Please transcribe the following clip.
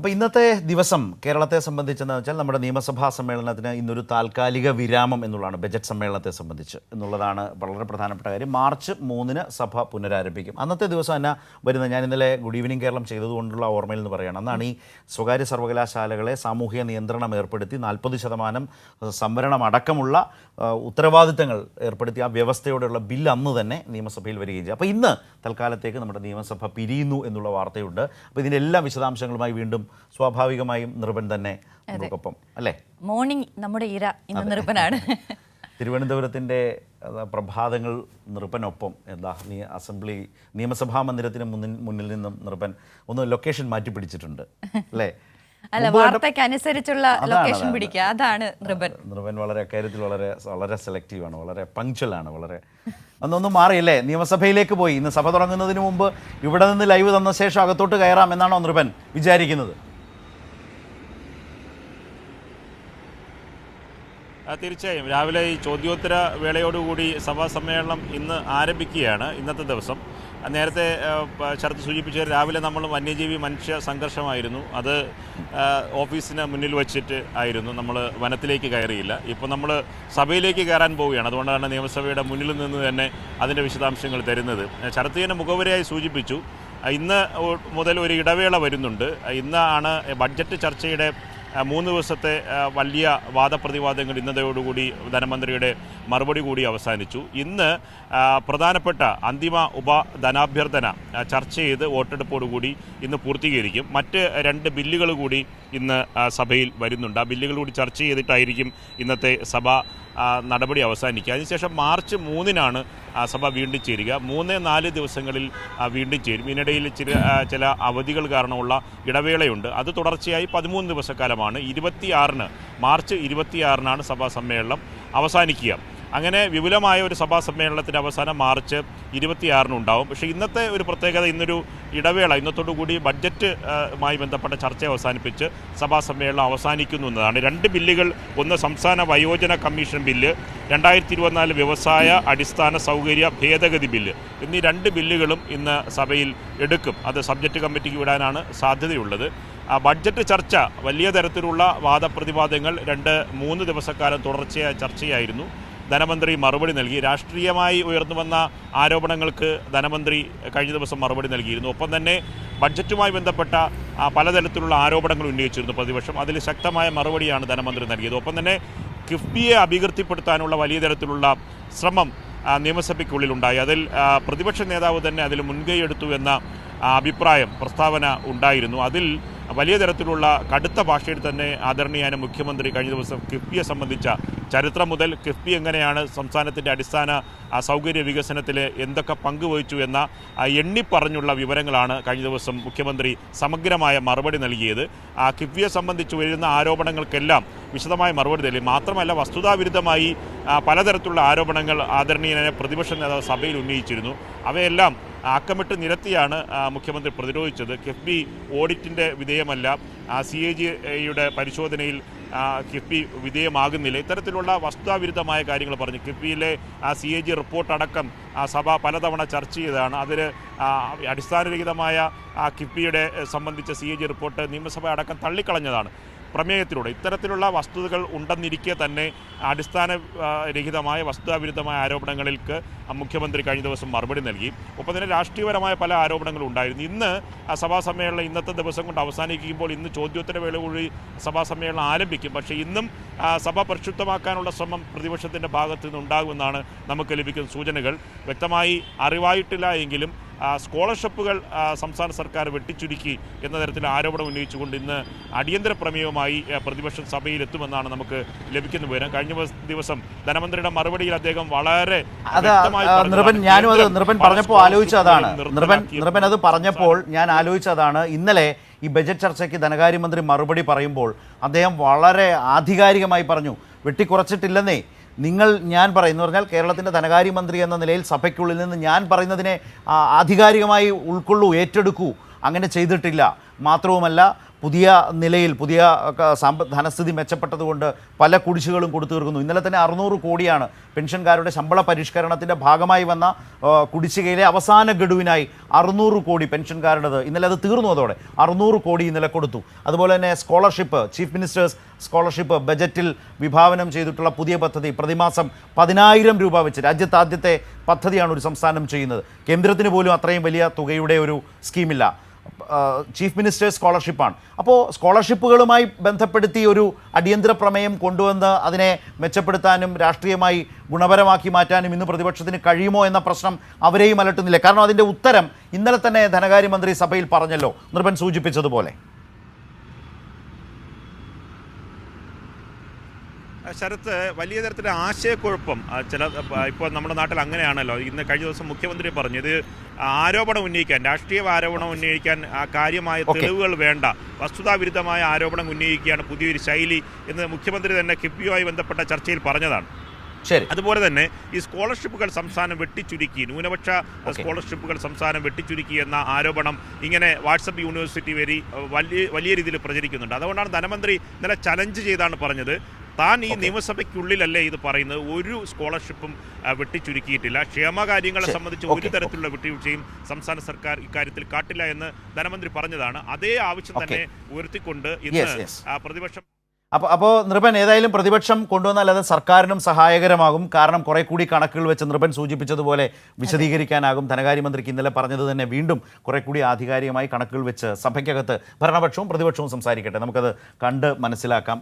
അപ്പോൾ ഇന്നത്തെ ദിവസം കേരളത്തെ സംബന്ധിച്ചെന്ന് വെച്ചാൽ നമ്മുടെ നിയമസഭാ സമ്മേളനത്തിന് ഇന്നൊരു താൽക്കാലിക വിരാമം എന്നുള്ളതാണ്, ബജറ്റ് സമ്മേളനത്തെ സംബന്ധിച്ച് എന്നുള്ളതാണ് വളരെ പ്രധാനപ്പെട്ട കാര്യം. മാർച്ച് 3-ന് സഭ പുനരാരംഭിക്കും. അന്നത്തെ ദിവസം തന്നെ വരുന്ന, ഞാൻ ഇന്നലെ ഗുഡ് ഈവനിങ് കേരളം ചെയ്തതുകൊണ്ടുള്ള ഓർമ്മയിൽ നിന്ന് പറയുകയാണ്, അന്നാണ് ഈ സ്വകാര്യ സർവകലാശാലകളെ സാമൂഹിക നിയന്ത്രണം ഏർപ്പെടുത്തി 40% സംവരണം അടക്കമുള്ള ഉത്തരവാദിത്തങ്ങൾ ഏർപ്പെടുത്തി ആ വ്യവസ്ഥയോടെയുള്ള ബില്ല് അന്ന് തന്നെ നിയമസഭയിൽ വരികയും ചെയ്യും. അപ്പോൾ ഇന്ന് തൽക്കാലത്തേക്ക് നമ്മുടെ നിയമസഭ പിരിയുന്നു എന്നുള്ള വാർത്തയുണ്ട്. അപ്പോൾ ഇതിൻ്റെ എല്ലാ വിശദാംശങ്ങളുമായി വീണ്ടും സ്വാഭാവികമായും നിർഭൻ തന്നെ നമുക്കൊപ്പം അല്ലേ? മോർണിംഗ് നമ്മുടെ ഇര ഇന്ന് നിർഭനാണ്. തിരുവനന്തപുരത്തിൻ്റെ പ്രഭാതങ്ങൾ നിർഭനൊപ്പം എന്താ നിയമസഭാ മന്ദിരത്തിന് മുന്നിൽ നിന്നും നിർഭൻ ഒന്ന് ലൊക്കേഷൻ മാറ്റി പിടിച്ചിട്ടുണ്ട് അല്ലേ? അല്ല, വാർത്തയ്ക്ക് അനുസരിച്ചുള്ള ലൊക്കേഷൻ പിടിക്കുക, അതാണ് നിർഭൻ. നിർഭൻ വളരെ അക്കാര്യത്തിൽ വളരെ സെലക്റ്റീവാണ്, വളരെ പങ്ക്ച്വലാണ്, വളരെ ഒന്നൊന്നും മാറിയല്ലേ? നിയമസഭയിലേക്ക് പോയി. ഇന്ന് സഭ തുടങ്ങുന്നതിന് മുമ്പ് ഇവിടെ നിന്ന് ലൈവ് തന്ന ശേഷം അകത്തോട്ട് കയറാം എന്നാണോ നിർഭൻ വിചാരിക്കുന്നത്? തീർച്ചയായും രാവിലെ ഈ ചോദ്യോത്തര വേളയോടുകൂടി സഭാ സമ്മേളനം ഇന്ന് ആരംഭിക്കുകയാണ്. ഇന്നത്തെ ദിവസം നേരത്തെ ശരത്ത് സൂചിപ്പിച്ച രാവിലെ നമ്മൾ വന്യജീവി മനുഷ്യ സംഘർഷമായിരുന്നു. അത് ഓഫീസിന് മുന്നിൽ വച്ചിട്ട് ആയിരുന്നു, നമ്മൾ വനത്തിലേക്ക് കയറിയില്ല. ഇപ്പോൾ നമ്മൾ സഭയിലേക്ക് കയറാൻ പോവുകയാണ്. അതുകൊണ്ടാണ് നിയമസഭയുടെ മുന്നിൽ നിന്ന് തന്നെ അതിൻ്റെ വിശദാംശങ്ങൾ തരുന്നത്. ശരത്ത് തന്നെ മുഖവരയായി സൂചിപ്പിച്ചു, ഇന്ന് മുതൽ ഒരു ഇടവേള വരുന്നുണ്ട്. ഇന്നാണ് ബഡ്ജറ്റ് ചർച്ചയുടെ 3 ദിവസത്തെ വലിയ വാദപ്രതിവാദങ്ങൾ ഇന്നതയോടുകൂടി ധനമന്ത്രിയുടെ മറുപടി കൂടി അവസാനിച്ചു. ഇന്ന് പ്രധാനപ്പെട്ട അന്തിമ ഉപധനാഭ്യർത്ഥന ചർച്ച ചെയ്ത് വോട്ടെടുപ്പോടുകൂടി ഇന്ന് പൂർത്തീകരിക്കും. മറ്റ് 2 ബില്ലുകൾ കൂടി ഇന്ന് സഭയിൽ വരുന്നുണ്ട്. ആ ബില്ലുകൾ കൂടി ചർച്ച ചെയ്തിട്ടായിരിക്കും ഇന്നത്തെ സഭ നടപടി അവസാനിക്കുക. അതിനുശേഷം മാർച്ച് 3-നാണ് സഭ വീണ്ടും ചേരുക. 3-4 ദിവസങ്ങളിൽ വീണ്ടും ചേരും. ഇതിനിടയിൽ ചില അവധികൾ കാരണമുള്ള ഇടവേളയുണ്ട്. അത് തുടർച്ചയായി 13 ദിവസക്കാലമാണ്. മാർച്ച് 26-നാണ് സഭാ സമ്മേളനം അവസാനിക്കുക. അങ്ങനെ വിപുലമായ ഒരു സഭാ സമ്മേളനത്തിൻ്റെ അവസാനം മാർച്ച് 26-ന് ഉണ്ടാവും. പക്ഷേ ഇന്നത്തെ ഒരു പ്രത്യേകത, ഇന്നൊരു ഇടവേള, ഇന്നത്തോടുകൂടി ബഡ്ജറ്റുമായി ബന്ധപ്പെട്ട ചർച്ച അവസാനിപ്പിച്ച് സഭാ സമ്മേളനം അവസാനിക്കുന്നു എന്നതാണ്. 2 ബില്ലുകൾ, ഒന്ന് സംസ്ഥാന വയോജന കമ്മീഷൻ ബില്ല്, 2024 വ്യവസായ അടിസ്ഥാന സൗകര്യ ഭേദഗതി ബില്ല് എന്നീ 2 ബില്ലുകളും ഇന്ന് സഭയിൽ എടുക്കും. അത് സബ്ജക്റ്റ് കമ്മിറ്റിക്ക് വിടാനാണ് സാധ്യതയുള്ളത്. ബഡ്ജറ്റ് ചർച്ച വലിയ തരത്തിലുള്ള വാദപ്രതിവാദങ്ങൾ 2-3 ദിവസക്കാലം തുടർച്ചയായ ചർച്ചയായിരുന്നു. ധനമന്ത്രി മറുപടി നൽകി. രാഷ്ട്രീയമായി ഉയർന്നു വന്ന ആരോപണങ്ങൾക്ക് ധനമന്ത്രി കഴിഞ്ഞ ദിവസം മറുപടി നൽകിയിരുന്നു. ഒപ്പം തന്നെ ബഡ്ജറ്റുമായി ബന്ധപ്പെട്ട പലതരത്തിലുള്ള ആരോപണങ്ങൾ ഉന്നയിച്ചിരുന്നു പ്രതിപക്ഷം. അതിൽ ശക്തമായ മറുപടിയാണ് ധനമന്ത്രി നൽകിയത്. ഒപ്പം തന്നെ കിഫ്ബിയെ അപകീർത്തിപ്പെടുത്താനുള്ള വലിയ തരത്തിലുള്ള ശ്രമം നിയമസഭയ്ക്കുള്ളിലുണ്ടായി. അതിൽ പ്രതിപക്ഷ നേതാവ് തന്നെ അതിൽ മുൻകൈയെടുത്തു എന്ന പ്രസ്താവന ഉണ്ടായിരുന്നു. അതിൽ വലിയ തരത്തിലുള്ള കടുത്ത ഭാഷയിൽ തന്നെ ആദരണീയായ മുഖ്യമന്ത്രി കഴിഞ്ഞ ദിവസം കിഫ്ബിയെ സംബന്ധിച്ച ചരിത്രം മുതൽ കിഫ്ബി എങ്ങനെയാണ് സംസ്ഥാനത്തിൻ്റെ അടിസ്ഥാന സൗകര്യ വികസനത്തിൽ എന്തൊക്കെ പങ്കുവഹിച്ചു എന്ന എണ്ണിപ്പറഞ്ഞുള്ള വിവരങ്ങളാണ് കഴിഞ്ഞ ദിവസം മുഖ്യമന്ത്രി സമഗ്രമായ മറുപടി നൽകിയത്. കിഫ്ബിയെ സംബന്ധിച്ച് വരുന്ന ആരോപണങ്ങൾക്കെല്ലാം വിശദമായ മറുപടി നൽകി. മാത്രമല്ല, വസ്തുതാവിരുദ്ധമായി പലതരത്തിലുള്ള ആരോപണങ്ങൾ ആദരണീയനായ പ്രതിപക്ഷ നേതാവ് സഭയിൽ ഉന്നയിച്ചിരുന്നു. അവയെല്ലാം അക്കമിട്ട് നിരത്തിയാണ് മുഖ്യമന്ത്രി പ്രതിരോധിച്ചത്. കിഫ്ബി ഓഡിറ്റിൻ്റെ വിധേയമല്ല, CAG-യുടെ പരിശോധനയിൽ കിഫ്ബി വിധേയമാകുന്നില്ല, ഇത്തരത്തിലുള്ള വസ്തുതാവിരുദ്ധമായ കാര്യങ്ങൾ പറഞ്ഞു. കിഫ്ബിയിലെ CAG റിപ്പോർട്ടടക്കം സഭ പലതവണ ചർച്ച ചെയ്തതാണ്. അതിൽ അടിസ്ഥാനരഹിതമായ കിഫ്ബിയുടെ സംബന്ധിച്ച CAG റിപ്പോർട്ട് നിയമസഭ അടക്കം തള്ളിക്കളഞ്ഞതാണ് പ്രമേയത്തിലൂടെ. ഇത്തരത്തിലുള്ള വസ്തുതകൾ ഉണ്ടെന്നിരിക്കെ തന്നെ അടിസ്ഥാനരഹിതമായ വസ്തുതാവിരുദ്ധമായ ആരോപണങ്ങൾക്ക് മുഖ്യമന്ത്രി കഴിഞ്ഞ ദിവസം മറുപടി നൽകി. ഒപ്പം തന്നെ രാഷ്ട്രീയപരമായ പല ആരോപണങ്ങളും ഉണ്ടായിരുന്നു. ഇന്ന് സഭാ സമ്മേളനം ഇന്നത്തെ ദിവസം കൊണ്ട് അവസാനിക്കുമ്പോൾ ഇന്ന് ചോദ്യോത്തര വേള കൂടി സഭാ സമ്മേളനം ആരംഭിക്കും. പക്ഷേ ഇന്നും സഭ പരിശുദ്ധമാക്കാനുള്ള ശ്രമം പ്രതിപക്ഷത്തിൻ്റെ ഭാഗത്തു നിന്നുണ്ടാകുമെന്നാണ് നമുക്ക് ലഭിക്കുന്ന സൂചനകൾ. വ്യക്തമായി അറിവായിട്ടില്ല എങ്കിലും സ്കോളർഷിപ്പുകൾ സംസ്ഥാന സർക്കാർ വെട്ടിച്ചുരുക്കി എന്ന തരത്തിൽ ആരോപണം ഉന്നയിച്ചുകൊണ്ട് ഇന്ന് അടിയന്തര പ്രമേയവുമായി പ്രതിപക്ഷം സഭയിലെത്തുമെന്നാണ് നമുക്ക് ലഭിക്കുന്ന വിവരം. കഴിഞ്ഞ ദിവസം ധനമന്ത്രിയുടെ മറുപടിയിൽ അദ്ദേഹം വളരെ നിർഭൻ പറഞ്ഞപ്പോൾ ആലോചിച്ചതാണ്. നിർഭൻ അത് പറഞ്ഞപ്പോൾ ഞാൻ ആലോചിച്ചതാണ്, ഇന്നലെ ഈ ബജറ്റ് ചർച്ചയ്ക്ക് ധനകാര്യമന്ത്രി മറുപടി പറയുമ്പോൾ അദ്ദേഹം വളരെ ആധികാരികമായി പറഞ്ഞു, വെട്ടിക്കുറച്ചിട്ടില്ലെന്നേ, ഞാൻ പറയുന്നു പറഞ്ഞാൽ കേരളത്തിൻ്റെ ധനകാര്യമന്ത്രി എന്ന നിലയിൽ സഭയ്ക്കുള്ളിൽ നിന്ന് ഞാൻ പറയുന്നതിനെ ആധികാരികമായി ഉൾക്കൊള്ളൂ, ഏറ്റെടുക്കൂ, അങ്ങനെ ചെയ്തിട്ടില്ല. മാത്രവുമല്ല പുതിയ നിലയിൽ പുതിയ ധനസ്ഥിതി മെച്ചപ്പെട്ടതുകൊണ്ട് പല കുടിശ്ശികളും കൊടുത്തു തീർക്കുന്നു. ഇന്നലെ തന്നെ 600 കോടിയാണ് പെൻഷൻകാരുടെ ശമ്പള പരിഷ്കരണത്തിൻ്റെ ഭാഗമായി വന്ന കുടിശ്ശികയിലെ അവസാന ഗഡുവിനായി 600 കോടി പെൻഷൻകാരുടേത്. ഇന്നലെ അത് തീർന്നു. അതോടെ 600 കോടി ഇന്നലെ കൊടുത്തു. അതുപോലെ തന്നെ സ്കോളർഷിപ്പ്, ചീഫ് മിനിസ്റ്റേഴ്സ് സ്കോളർഷിപ്പ് ബജറ്റിൽ വിഭാവനം ചെയ്തിട്ടുള്ള പുതിയ പദ്ധതി പ്രതിമാസം 10,000 രൂപ വെച്ച് രാജ്യത്ത് ആദ്യത്തെ പദ്ധതിയാണ് ഒരു സംസ്ഥാനം ചെയ്യുന്നത്. കേന്ദ്രത്തിന് പോലും അത്രയും വലിയ തുകയുടെ ഒരു സ്കീമില്ല. Chief ministers സ്കോളർഷിപ്പാണ്. അപ്പോൾ സ്കോളർഷിപ്പുകളുമായി ബന്ധപ്പെടുത്തി ഒരു അടിയന്തര പ്രമേയം കൊണ്ടുവന്ന് അതിനെ മെച്ചപ്പെടുത്താനും രാഷ്ട്രീയമായി ഗുണപരമാക്കി മാറ്റാനും ഇന്ന് പ്രതിപക്ഷത്തിന് കഴിയുമോ എന്ന പ്രശ്നം അവരെയും അലട്ടുന്നില്ല. കാരണം അതിൻ്റെ ഉത്തരം ഇന്നലെ തന്നെ ധനകാര്യമന്ത്രി സഭയിൽ പറഞ്ഞല്ലോ, നിർഭൻ സൂചിപ്പിച്ചതുപോലെ. ശരത്ത്, വലിയ തരത്തിലെ ആശയക്കുഴപ്പം ഇപ്പോൾ നമ്മുടെ നാട്ടിൽ അങ്ങനെയാണല്ലോ. ഇന്ന് കഴിഞ്ഞ ദിവസം മുഖ്യമന്ത്രി പറഞ്ഞു ഇത് ആരോപണം ഉന്നയിക്കാൻ, രാഷ്ട്രീയ ആരോപണം ഉന്നയിക്കാൻ കാര്യമായ തെളിവുകൾ വേണ്ട, വസ്തുതാവിരുദ്ധമായ ആരോപണം ഉന്നയിക്കുകയാണ് പുതിയൊരു ശൈലി എന്ന് മുഖ്യമന്ത്രി തന്നെ കിഫ്ബിയുമായി ബന്ധപ്പെട്ട ചർച്ചയിൽ പറഞ്ഞതാണ്. ശരി. അതുപോലെ തന്നെ ഈ സ്കോളർഷിപ്പുകൾ സംസ്ഥാനം വെട്ടിച്ചുരുക്കി, ന്യൂനപക്ഷ സ്കോളർഷിപ്പുകൾ സംസ്ഥാനം വെട്ടിച്ചുരുക്കി എന്ന ആരോപണം ഇങ്ങനെ വാട്സപ്പ് യൂണിവേഴ്സിറ്റി വഴി വലിയ രീതിയിൽ പ്രചരിക്കുന്നുണ്ട്. അതുകൊണ്ടാണ് ധനമന്ത്രി ഇന്നലെ ചലഞ്ച് ചെയ്താണ് പറഞ്ഞത്, താൻ ഈ നിയമസഭയ്ക്കുള്ളിലല്ലേ ഇത് പറയുന്നത്, ഒരു സ്കോളർഷിപ്പും വെട്ടിച്ചുരുക്കിയിട്ടില്ല, ക്ഷേമകാര്യങ്ങളെ സംബന്ധിച്ച് ഒരു തരത്തിലുള്ള വിട്ടുവീഴ്ചയും സംസ്ഥാന സർക്കാർ ഇക്കാര്യത്തിൽ കാട്ടില്ല എന്ന് ധനമന്ത്രി പറഞ്ഞതാണ്. അതേ ആവശ്യം തന്നെ ഉയർത്തിക്കൊണ്ട് ഇന്ന് പ്രതിപക്ഷം. അപ്പോൾ നൃപൻ, ഏതായാലും പ്രതിപക്ഷം കൊണ്ടുവന്നാൽ അത് സർക്കാരിനും സഹായകരമാകും. കാരണം കുറെ കൂടി കണക്കുകൾ വെച്ച് നൃപൻ സൂചിപ്പിച്ചതുപോലെ വിശദീകരിക്കാനാകും. ധനകാര്യമന്ത്രിക്ക് ഇന്നലെ പറഞ്ഞത് തന്നെ വീണ്ടും കുറെ കൂടി ആധികാരികമായി കണക്കുകൾ വെച്ച് സഭയ്ക്കകത്ത് ഭരണപക്ഷവും പ്രതിപക്ഷവും സംസാരിക്കട്ടെ, നമുക്കത് കണ്ട് മനസ്സിലാക്കാം.